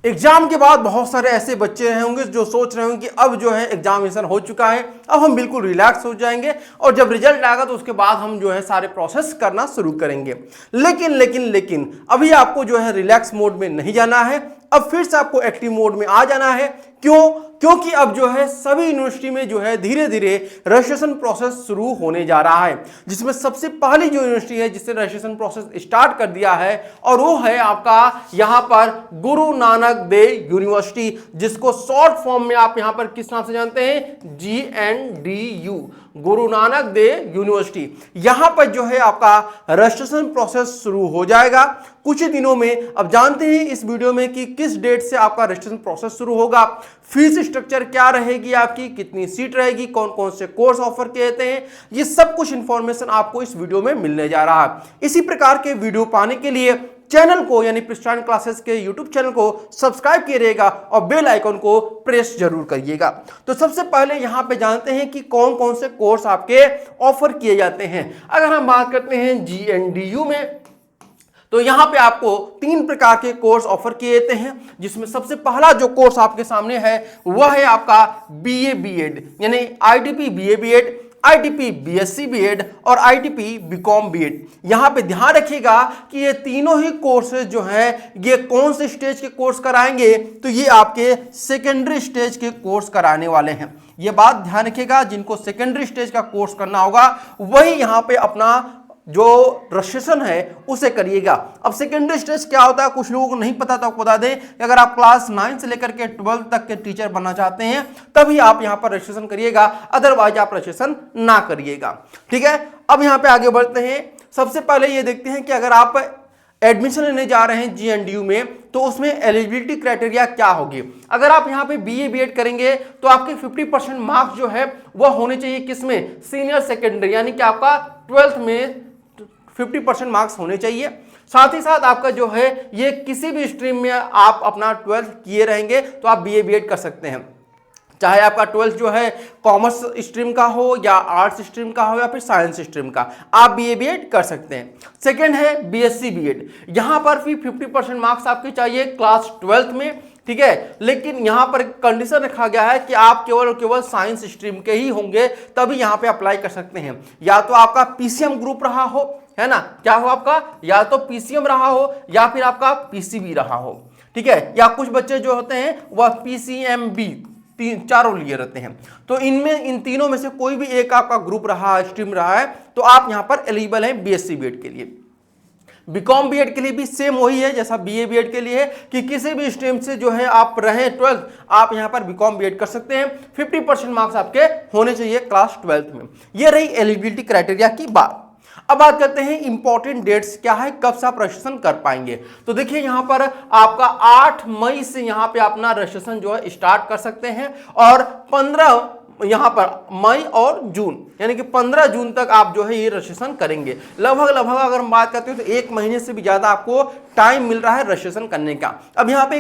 Exam के बाद बहुत सारे ऐसे बच्चे होंगे जो सोच रहे होंगे कि अब जो है एग्जामिनेशन हो चुका है, अब हम बिल्कुल रिलैक्स हो जाएंगे और जब रिजल्ट आएगा तो उसके बाद हम जो है सारे प्रोसेस करना शुरू करेंगे। लेकिन अभी आपको जो है रिलैक्स मोड में नहीं जाना है, अब फिर से आपको एक्टिव मोड में आ जाना है। क्यों? क्योंकि अब जो है सभी यूनिवर्सिटी में जो है धीरे धीरे रजिस्ट्रेशन प्रोसेस शुरू होने जा रहा है, जिसमें सबसे पहली जो यूनिवर्सिटी है जिसने रजिस्ट्रेशन प्रोसेस स्टार्ट कर दिया है और वो है आपका यहां पर गुरु नानक देव यूनिवर्सिटी, जिसको शॉर्ट फॉर्म में आप यहां पर किस नाम से जानते हैं? GNDU, Guru Nanak Dev university. यहां पर जो है आपका रजिस्ट्रेशन प्रोसेस शुरू हो जाएगा कुछ ही दिनों में। अब जानते हैं इस वीडियो में कि किस डेट से आपका रजिस्ट्रेशन प्रोसेस शुरू होगा, फीस स्ट्रक्चर क्या रहेगी आपकी, कितनी सीट रहेगी, कौन कौन से कोर्स ऑफर किए जाते हैं, ये सब कुछ इंफॉर्मेशन आपको इस वीडियो में मिलने जा रहा है। इसी प्रकार के वीडियो पाने के लिए चैनल को यानी प्रिस्टान क्लासेस के यूट्यूब चैनल को सब्सक्राइब कीजिएगा और बेल आइकन को प्रेस जरूर करिएगा। तो सबसे पहले यहां पे जानते हैं कि कौन कौन से कोर्स आपके ऑफर किए जाते हैं। अगर हम बात करते हैं GNDU में, तो यहां पे आपको 3 प्रकार के कोर्स ऑफर किए जाते हैं, जिसमें सबसे पहला जो कोर्स आपके सामने है वह है आपका BA BEd यानी IDP BA BEd, IDP BSc BEd और IDP BCom BEd। यहां पे ध्यान रखिएगा कि ये तीनों ही कोर्सेज जो हैं ये कौन से स्टेज के कोर्स कराएंगे, तो ये आपके सेकेंडरी स्टेज के कोर्स कराने वाले हैं। ये बात ध्यान रखिएगा, जिनको सेकेंडरी स्टेज का कोर्स करना होगा वही यहां पे अपना जो रजिस्ट्रेशन है उसे करिएगा। अब सेकेंडरी स्टेज क्या होता है कुछ लोगों को नहीं पता, तो बता दें कि अगर आप क्लास 9 से लेकर के 12 तक के टीचर बनना चाहते हैं तभी आप यहां पर रजिस्ट्रेशन करिएगा, अदरवाइज आप रजिस्ट्रेशन ना करिएगा। ठीक है, अब यहां पे आगे बढ़ते हैं। सबसे पहले ये देखते हैं कि अगर आप एडमिशन लेने जा रहे हैं GNDU में तो उसमें एलिजिबिलिटी क्राइटेरिया क्या होगी। अगर आप यहाँ पे BA BEd करेंगे तो आपके 50% मार्क्स जो है वह होने चाहिए किसमें? सीनियर सेकेंडरी, यानी कि आपका 12th में 50% मार्क्स होने चाहिए। साथ ही साथ आपका जो है ये किसी भी स्ट्रीम में आप अपना 12th किए रहेंगे तो आप BA BEd कर सकते हैं, चाहे आपका 12th जो है कॉमर्स स्ट्रीम का हो या आर्ट्स स्ट्रीम का हो या फिर साइंस स्ट्रीम का, आप BA BEd कर सकते हैं। सेकेंड है BSc BEd, यहां पर भी 50% मार्क्स आपके चाहिए क्लास 12th में। ठीक है, लेकिन यहां पर कंडीशन रखा गया है कि आप केवल साइंस स्ट्रीम के ही होंगे तभी यहां पे अप्लाई कर सकते हैं। या तो आपका PCM ग्रुप रहा हो, है ना, क्या हो आपका, या तो PCM रहा हो या फिर आपका PCB रहा हो। ठीक है, या कुछ बच्चे जो होते हैं वह PCMB चारों लिए रहते हैं। तो इनमें इन तीनों में से कोई भी एक आपका ग्रुप रहा, स्ट्रीम रहा है, तो आप यहां पर एलिजिबल हैं BSc BEd के लिए। BCom BEd के लिए भी सेम वही है जैसा BA BEd के लिए है कि किसी भी स्ट्रीम से जो है आप रहे 12th, आप यहां पर BCom BEd कर सकते हैं। 50% मार्क्स आपके होने चाहिए क्लास 12th में। यह रही एलिजिबिलिटी क्राइटेरिया की बात। अब बात करते हैं इंपॉर्टेंट डेट्स क्या है, कब से आप रजिस्ट्रेशन कर पाएंगे। तो देखिए यहां पर आपका 8 मई से यहां पे अपना रजिस्ट्रेशन जो है स्टार्ट कर सकते हैं और 15 यहां पर मई और जून यानी कि 15 जून तक आप जो है ये रजिस्ट्रेशन करेंगे। लगभग अगर हम बात करते हैं तो 1 महीने से भी ज्यादा आपको टाइम मिल रहा है रजिस्ट्रेशन करने का। अब यहाँ पे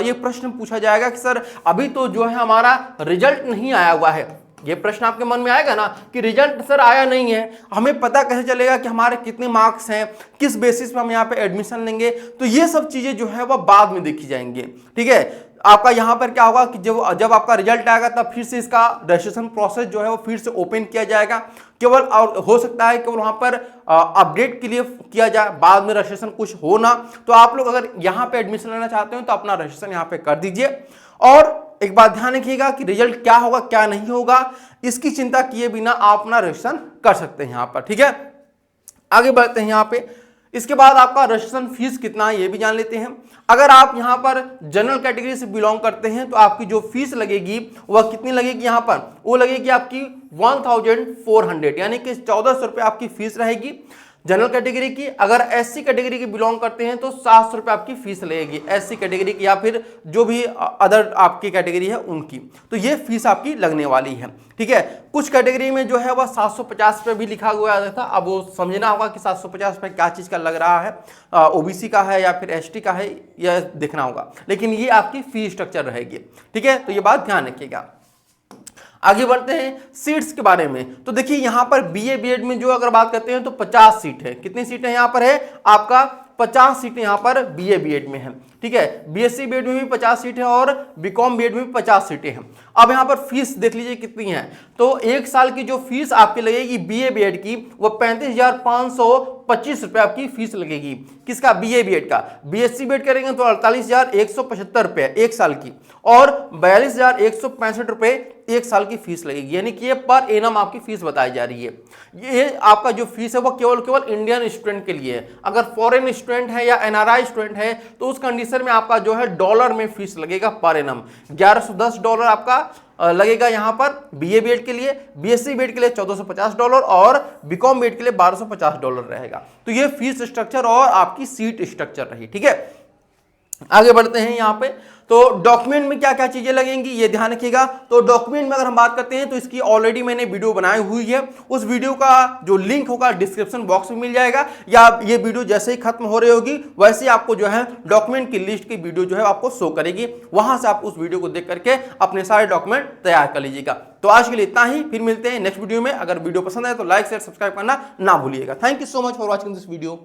ये प्रश्न पूछा जाएगा कि सर अभी तो जो है हमारा रिजल्ट नहीं आया हुआ है। ये प्रश्न आपके मन में आएगा ना कि रिजल्ट सर आया नहीं है, हमें पता कैसे चलेगा कि हमारे कितने मार्क्स हैं, किस बेसिस पे हम यहाँ पे एडमिशन लेंगे। तो ये सब चीजें जो है वह बाद में देखी जाएंगी। ठीक है, आपका यहाँ पर क्या होगा कि जब आपका रिजल्ट आएगा तब फिर से इसका रजिस्ट्रेशन प्रोसेस जो है वो फिर से ओपन किया जाएगा। केवल और हो सकता है केवल वहाँ पर अपडेट के लिए किया जाए, बाद में रजिस्ट्रेशन कुछ हो ना। तो आप लोग अगर यहाँ पे एडमिशन लेना चाहते हो तो अपना रजिस्ट्रेशन यहाँ पे कर दीजिए। और एक बात ध्यान रखिएगा कि रिजल्ट क्या होगा क्या नहीं होगा इसकी चिंता किए बिना आप अपना रजिस्ट्रेशन कर सकते हैं यहाँ पर। ठीक है, आगे बढ़ते हैं यहाँ पे। इसके बाद आपका रजिस्ट्रेशन फीस कितना है ये भी जान लेते हैं। अगर आप यहाँ पर जनरल कैटेगरी से बिलोंग करते हैं तो आपकी जो फीस लगेगी वह कितनी लगेगी, यहाँ पर वो लगेगी आपकी 1400 यानी कि 1400 रुपये आपकी फीस रहेगी जनरल कैटेगरी की। अगर SC कैटेगरी की बिलोंग करते हैं तो 700 रुपये आपकी फीस लगेगी SC कैटेगरी की या फिर जो भी अदर आपकी कैटेगरी है उनकी। तो ये फीस आपकी लगने वाली है। ठीक है, कुछ कैटेगरी में जो है वह 750 रुपये भी लिखा हुआ था। अब वो समझना होगा कि 750 रुपये क्या चीज़ का लग रहा है, OBC का है या फिर ST का है, यह देखना होगा। लेकिन ये आपकी फीस स्ट्रक्चर रहेगी। ठीक है, तो ये बात ध्यान रखिएगा। आगे बढ़ते हैं सीट्स के बारे में। तो देखिए यहाँ पर बीए बीएड में जो अगर बात करते हैं तो 50 सीट है। कितनी सीटें यहाँ पर है आपका 50 सीटें यहाँ पर बीए बीएड में है। ठीक है, बीएससी बीएड में भी 50 सीट है और बीकॉम बीएड में भी 50 सीटें हैं। अब यहाँ पर फीस देख लीजिए कितनी है। तो एक साल की जो फीस आपकी लगेगी बीए बीएड की वो 35,525 रुपए आपकी फीस लगेगी। किसका? बीए बीएड का। बीएससी बीएड करेंगे तो 48,175 रुपए एक साल की और 42,165 रुपए एक साल की फीस लगेगी। यानी कि ये पर एनम आपकी फीस बताई जा रही है। ये आपका जो फीस है वो केवल इंडियन स्टूडेंट के लिए है। अगर फॉरेन स्टूडेंट है या एनआरआई स्टूडेंट है तो उस कंडीशन में आपका जो है डॉलर में फीस लगेगा पर एनम। $1110 आपका लगेगा यहाँ पर बीए बीएड के लिए, बीएससी बीएड के लिए $1450 और बीकॉम बीएड के लिए $1250 रहेगा। तो ये फीस स्ट्रक्चर और आपकी सीट स्ट्रक्चर रही। ठीक है, आगे बढ़ते हैं यहाँ पे। तो डॉक्यूमेंट में क्या क्या चीजें लगेंगी ये ध्यान रखिएगा। तो डॉक्यूमेंट में अगर हम बात करते हैं तो इसकी ऑलरेडी मैंने वीडियो बनाई हुई है। उस वीडियो का जो लिंक होगा डिस्क्रिप्शन बॉक्स में मिल जाएगा, या ये वीडियो जैसे ही खत्म हो रही होगी वैसे ही आपको जो है डॉक्यूमेंट की लिस्ट की वीडियो जो है आपको शो करेगी। वहां से आप उस वीडियो को देख करके अपने सारे डॉक्यूमेंट तैयार कर लीजिएगा। तो आज के लिए इतना ही, फिर मिलते हैं नेक्स्ट वीडियो में। अगर वीडियो पसंद आए तो लाइक शेयर सब्सक्राइब करना ना भूलिएगा। Thank you so much for watching this video.